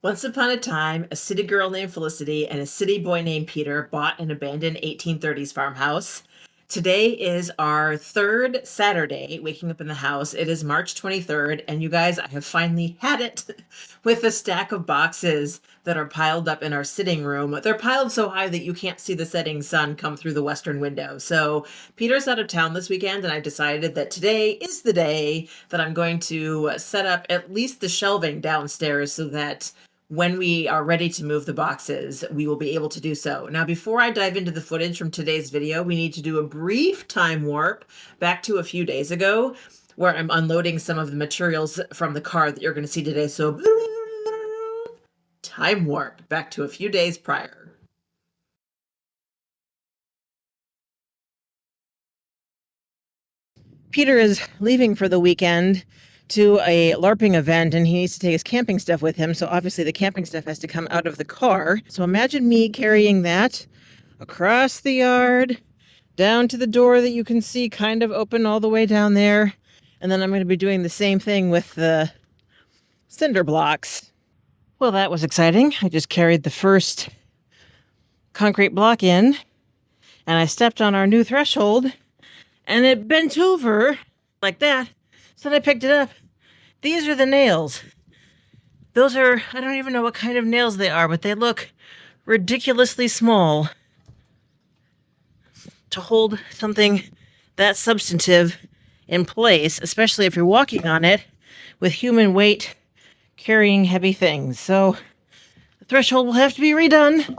Once upon a time, a city girl named Felicity and a city boy named Peter bought an abandoned 1830s farmhouse. Today is our third Saturday waking up in the house. It is March 23rd, and you guys, I have finally had it with a stack of boxes that are piled up in our sitting room. They're piled so high that you can't see the setting sun come through the western window. So, Peter's out of town this weekend, and I decided that today is the day that I'm going to set up at least the shelving downstairs so that when we are ready to move the boxes, we will be able to do so. Now, before I dive into the footage from today's video, we need to do a brief time warp back to a few days ago where I'm unloading some of the materials from the car that you're going to see today. So, time warp back to a few days prior. Peter is leaving for the weekend to a LARPing event, and he needs to take his camping stuff with him. So obviously the camping stuff has to come out of the car. So imagine me carrying that across the yard, down to the door that you can see kind of open all the way down there. And then I'm going to be doing the same thing with the cinder blocks. Well, that was exciting. I just carried the first concrete block in, and I stepped on our new threshold, and it bent over like that. So then I picked it up. These are the nails. Those are, I don't even know what kind of nails they are, but they look ridiculously small to hold something that substantive in place, especially if you're walking on it with human weight carrying heavy things. So the threshold will have to be redone.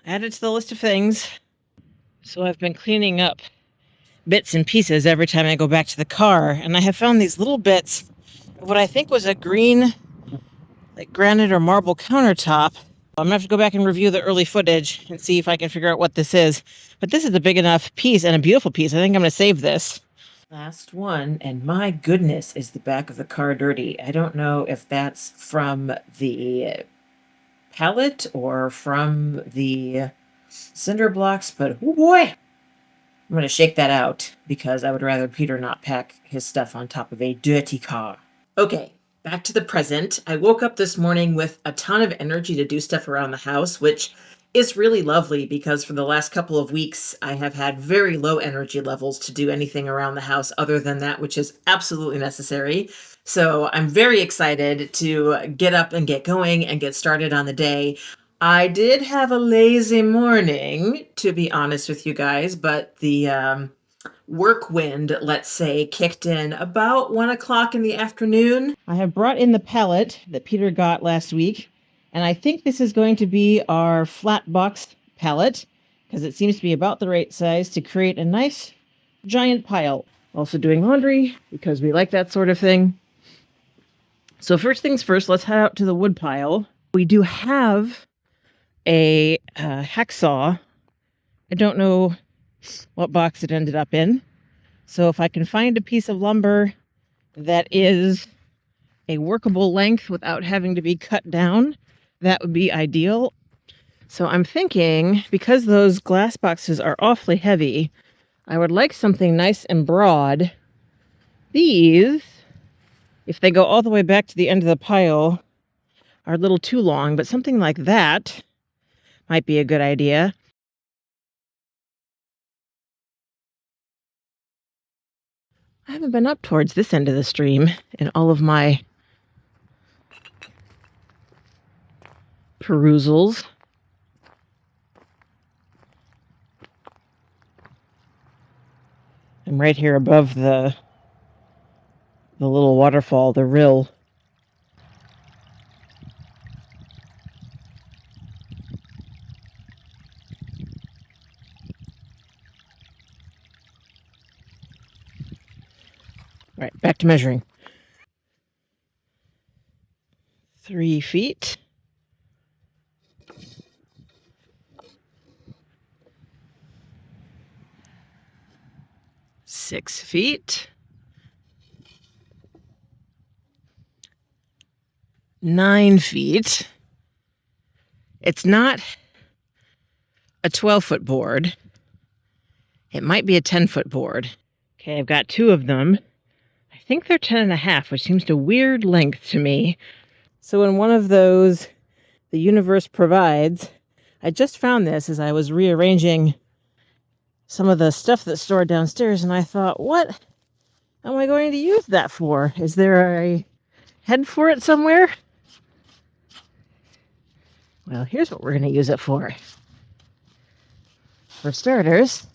Add it to the list of things. So I've been cleaning up bits and pieces every time I go back to the car, and I have found these little bits of what I think was a green, like granite or marble countertop. I'm gonna have to go back and review the early footage and see if I can figure out what this is. But this is a big enough piece and a beautiful piece. I think I'm gonna save this. Last one, and my goodness, is the back of the car dirty. I don't know if that's from the pallet or from the cinder blocks, but oh boy, I'm going to shake that out because I would rather Peter not pack his stuff on top of a dirty car. Okay, back to the present. I woke up this morning with a ton of energy to do stuff around the house, which is really lovely because for the last couple of weeks, I have had very low energy levels to do anything around the house other than that which is absolutely necessary. So I'm very excited to get up and get going and get started on the day. I did have a lazy morning, to be honest with you guys, but the work wind, let's say, kicked in about 1 o'clock in the afternoon. I have brought in the pallet that Peter got last week, and I think this is going to be our flat box pallet because it seems to be about the right size to create a nice giant pile. Also doing laundry because we like that sort of thing. So first things first, let's head out to the wood pile. We do have a hacksaw. I don't know what box it ended up in. So if I can find a piece of lumber that is a workable length without having to be cut down, that would be ideal. So I'm thinking, because those glass boxes are awfully heavy, I would like something nice and broad. These, if they go all the way back to the end of the pile, are a little too long, but something like that might be a good idea. I haven't been up towards this end of the stream in all of my perusals. I'm right here above the little waterfall, the rill. All right, back to measuring. 3 feet. 6 feet. 9 feet. It's not a 12-foot board. It might be a 10-foot board. Okay, I've got 2 of them. I think they're 10 and a half, which seems a weird length to me. So in one of those, the universe provides, I just found this as I was rearranging some of the stuff that's stored downstairs, and I thought, what am I going to use that for? Is there a head for it somewhere? Well, here's what we're going to use it for. For starters,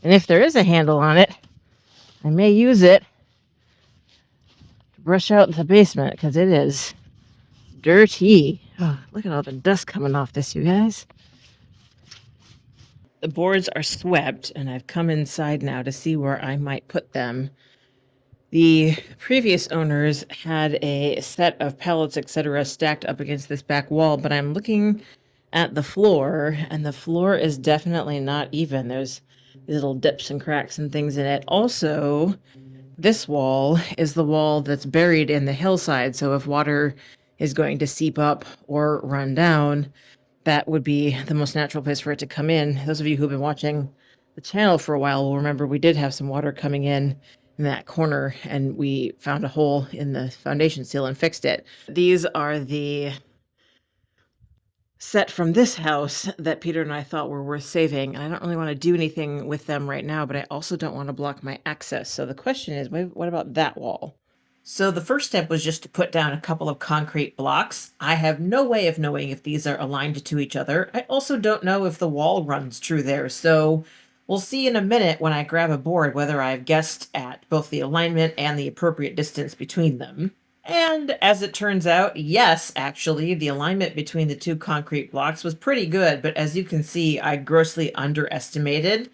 and if there is a handle on it, I may use it to brush out the basement because it is dirty. Oh, look at all the dust coming off this, you guys. The boards are swept, and I've come inside now to see where I might put them. The previous owners had a set of pallets, etc., stacked up against this back wall, but I'm looking at the floor, and the floor is definitely not even. There's little dips and cracks and things in it. Also, this wall is the wall that's buried in the hillside, so if water is going to seep up or run down, that would be the most natural place for it to come in. Those of you who've been watching the channel for a while will remember we did have some water coming in that corner, and we found a hole in the foundation seal and fixed it. These are the set from this house that Peter and I thought were worth saving. And I don't really want to do anything with them right now, but I also don't want to block my access. So the question is, what about that wall? So the first step was just to put down a couple of concrete blocks. I have no way of knowing if these are aligned to each other. I also don't know if the wall runs true there. So we'll see in a minute when I grab a board whether I've guessed at both the alignment and the appropriate distance between them. And as it turns out, yes, actually, the alignment between the two concrete blocks was pretty good, but as you can see, I grossly underestimated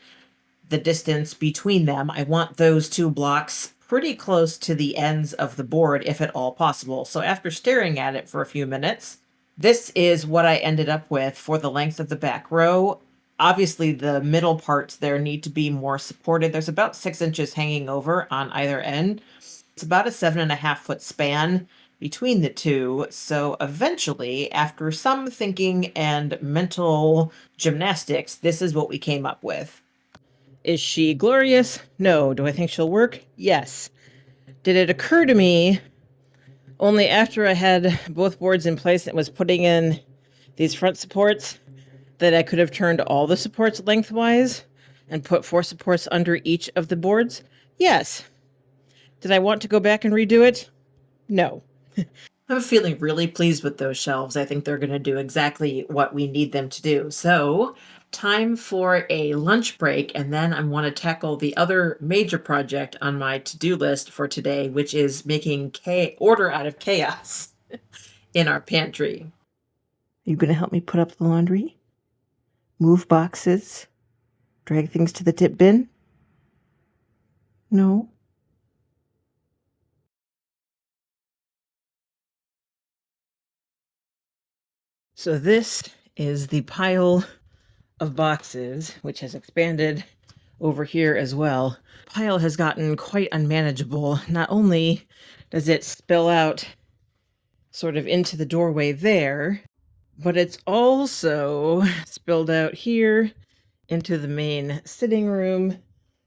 the distance between them. I want those two blocks pretty close to the ends of the board, if at all possible. So after staring at it for a few minutes, this is what I ended up with for the length of the back row. Obviously, the middle parts there need to be more supported. There's about 6 inches hanging over on either end. It's about a 7.5-foot span between the two. So eventually, after some thinking and mental gymnastics, this is what we came up with. Is she glorious? No. Do I think she'll work? Yes. Did it occur to me only after I had both boards in place and was putting in these front supports that I could have turned all the supports lengthwise and put 4 supports under each of the boards? Yes. Did I want to go back and redo it? No. I'm feeling really pleased with those shelves. I think they're going to do exactly what we need them to do. So, time for a lunch break, and then I want to tackle the other major project on my to-do list for today, which is making order out of chaos in our pantry. Are you going to help me put up the laundry? Move boxes? Drag things to the tip bin? No? So this is the pile of boxes, which has expanded over here as well. Pile has gotten quite unmanageable. Not only does it spill out sort of into the doorway there, but it's also spilled out here into the main sitting room.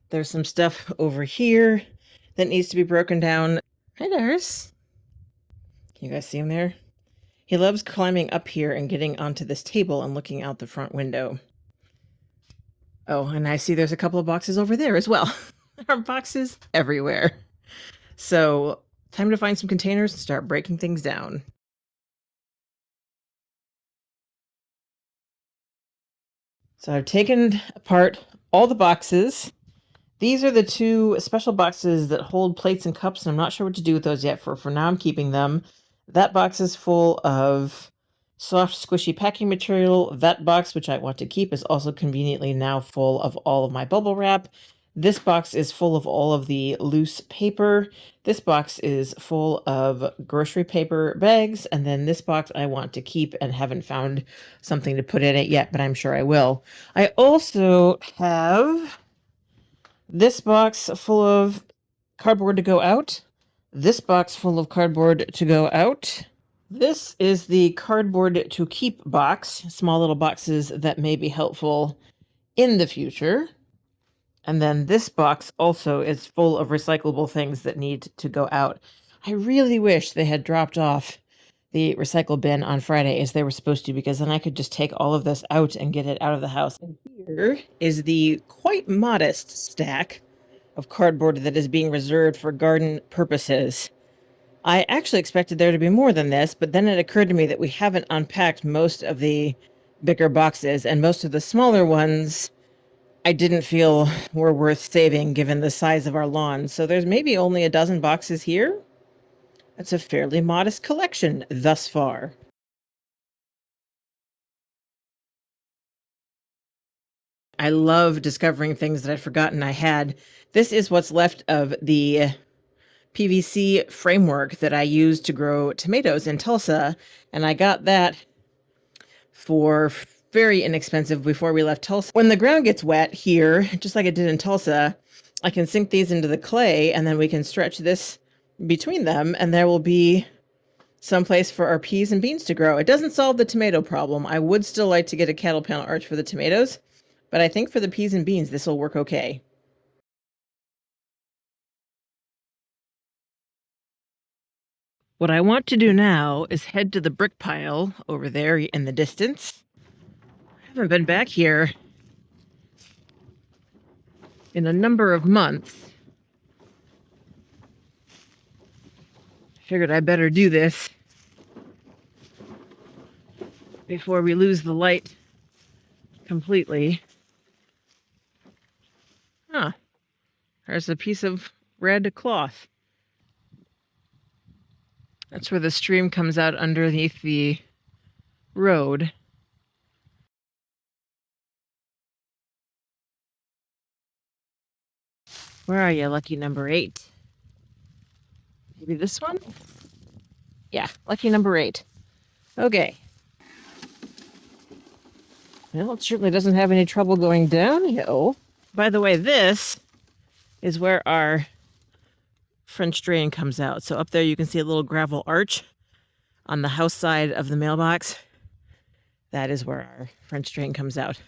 There's some stuff over here that needs to be broken down. Hi, Darcy. Can you guys see him there? He loves climbing up here and getting onto this table and looking out the front window. Oh, and I see there's a couple of boxes over there as well. There are boxes everywhere. So, time to find some containers and start breaking things down. So I've taken apart all the boxes. These are the 2 special boxes that hold plates and cups, and I'm not sure what to do with those yet. For now, I'm keeping them. That box is full of soft, squishy packing material. That box, which I want to keep, is also conveniently now full of all of my bubble wrap. This box is full of all of the loose paper. This box is full of grocery paper bags. And then this box I want to keep and haven't found something to put in it yet, but I'm sure I will. I also have this box full of cardboard to go out. This box full of cardboard to go out. This is the cardboard to keep box, small little boxes that may be helpful in the future. And then this box also is full of recyclable things that need to go out. I really wish they had dropped off the recycle bin on Friday as they were supposed to, because then I could just take all of this out and get it out of the house. And here is the quite modest stack of cardboard that is being reserved for garden purposes. I actually expected there to be more than this, but then it occurred to me that we haven't unpacked most of the bigger boxes, and most of the smaller ones I didn't feel were worth saving given the size of our lawn. So there's maybe only a dozen boxes here. That's a fairly modest collection thus far. I love discovering things that I'd forgotten I had. This is what's left of the PVC framework that I used to grow tomatoes in Tulsa, and I got that for very inexpensive before we left Tulsa. When the ground gets wet here, just like it did in Tulsa, I can sink these into the clay, and then we can stretch this between them, and there will be some place for our peas and beans to grow. It doesn't solve the tomato problem. I would still like to get a cattle panel arch for the tomatoes, but I think for the peas and beans, this will work okay. What I want to do now is head to the brick pile over there in the distance. I haven't been back here in a number of months. Figured I better do this before we lose the light completely. Huh. There's a piece of red cloth. That's where the stream comes out underneath the road. Where are you, lucky number 8? Maybe this one? Yeah, lucky number 8. Okay. Well, it certainly doesn't have any trouble going downhill. By the way, this is where our French drain comes out. So up there you can see a little gravel arch on the house side of the mailbox. That is where our French drain comes out.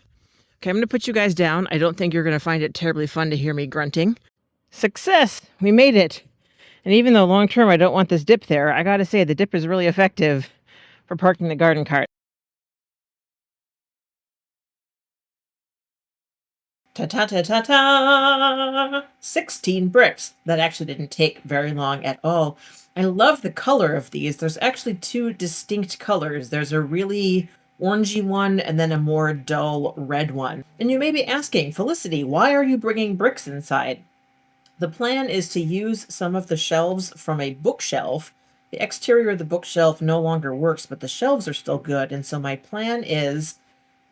Okay, I'm going to put you guys down. I don't think you're going to find it terribly fun to hear me grunting. Success! We made it! And even though long term I don't want this dip there, I gotta say the dip is really effective for parking the garden cart. Ta-ta-ta-ta-ta! 16 bricks. That actually didn't take very long at all. I love the color of these. There's actually 2 distinct colors. There's a really orangey one and then a more dull red one. And you may be asking, Felicity, why are you bringing bricks inside? The plan is to use some of the shelves from a bookshelf. The exterior of the bookshelf no longer works, but the shelves are still good. And so my plan is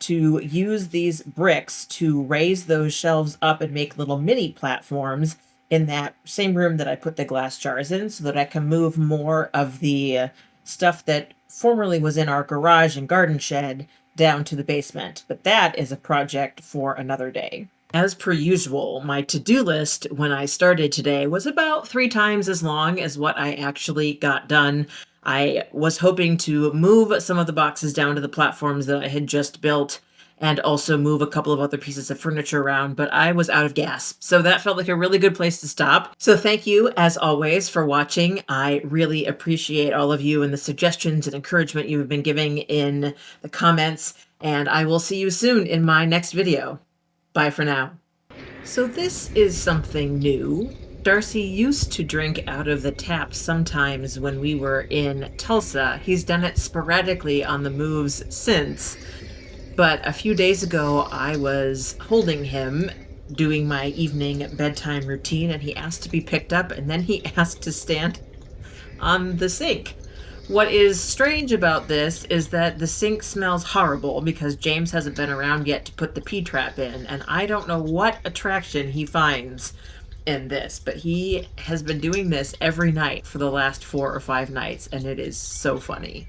to use these bricks to raise those shelves up and make little mini platforms in that same room that I put the glass jars in, so that I can move more of the stuff that formerly was in our garage and garden shed down to the basement. But that is a project for another day. As per usual, my to-do list when I started today was about 3 times as long as what I actually got done. I was hoping to move some of the boxes down to the platforms that I had just built and also move a couple of other pieces of furniture around, but I was out of gas. So that felt like a really good place to stop. So thank you, as always, for watching. I really appreciate all of you and the suggestions and encouragement you have been giving in the comments, and I will see you soon in my next video. Bye for now. So this is something new. Darcy used to drink out of the tap sometimes when we were in Tulsa. He's done it sporadically on the moves since. But a few days ago, I was holding him doing my evening bedtime routine, and he asked to be picked up, and then he asked to stand on the sink. What is strange about this is that the sink smells horrible because James hasn't been around yet to put the P-trap in, and I don't know what attraction he finds in this, but he has been doing this every night for the last 4 or 5 nights, and it is so funny.